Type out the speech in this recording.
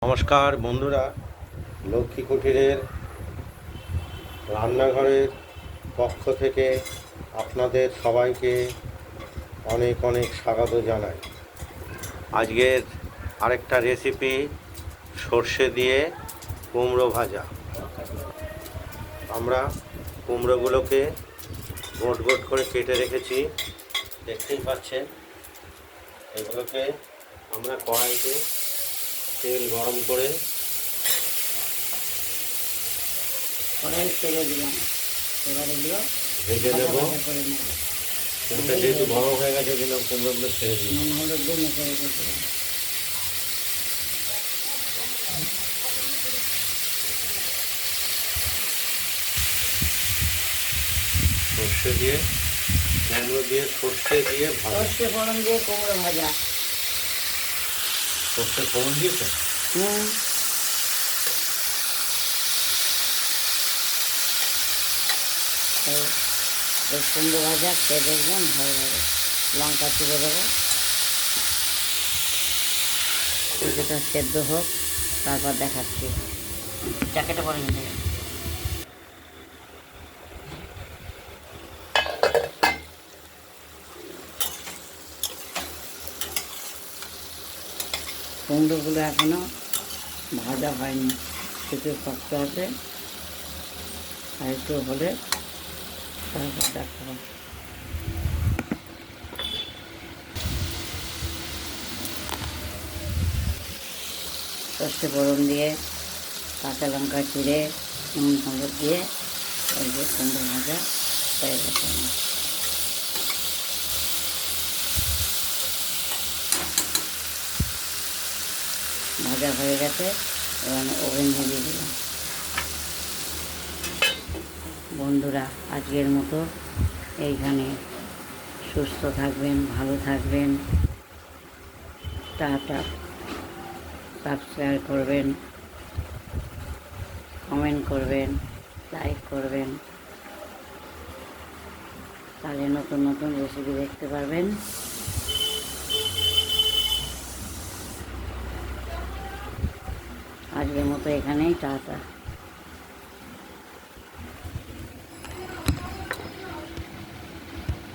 নমস্কার বন্ধুরা, লক্ষ্মী কুটিরের রান্নাঘরের পক্ষ থেকে আপনাদের সবাইকে অনেক অনেক স্বাগত জানাই। আজকের আরেকটা রেসিপি সর্ষে দিয়ে কুমড়ো ভাজা। আমরা কুমড়োগুলোকে গোট গোট করে কেটে রেখেছি, দেখতেই পাচ্ছেন। এগুলোকে আমরা কড়াইতে তেল গরম করে তেলে দিলাম, এবারে এগুলো ভেজে নেব। করে নেব। তেলটা যেহেতু গরম হয়ে গেছে, কিন্তু কুমড়োগুলো ছেড়ে দিই। নুন হলুদ দিয়ে মেখে রেখেছিলাম। সর্ষে দিয়ে কুমড়ো দিয়ে, সর্ষে দিয়ে ভাজা। সর্ষে ফোড়ন দিয়ে কুমড়ো ভাজা। সর্ষে ফোড়ন দিয়েছে? এই কুমড়ো ভাজা খেয়ে দেখবেন ভালো লাগে। লঙ্কা চিড়ে দেবো, কিছুটা সেদ্ধ হোক, তারপর দেখাচ্ছি। জ্যাকেটে পরে নিতে কুমড়োগুলো এখনো ভাজা হয়নি, কিছু শক্ত আছে, আর একটু হলে তারপর দেখাবো। সর্ষে ফোড়ন দিয়ে, কাঁচা লঙ্কা চিড়ে, নুন হলুদ দিয়ে এই যে কুমড়ো ভাজা হয়ে গেছে। ভাজা হয়ে গেছে, এবার ওভেন দিয়ে দিলাম। বন্ধুরা, আজকের মতো এইখানে। সুস্থ থাকবেন, ভালো থাকবেন। টাটা। সাবস্ক্রাইব করবেন, কমেন্ট করবেন, লাইক করবেন, তাহলে নতুন নতুন রেসিপি দেখতে পারবেন। আজকের মতো এখানেই টাটা।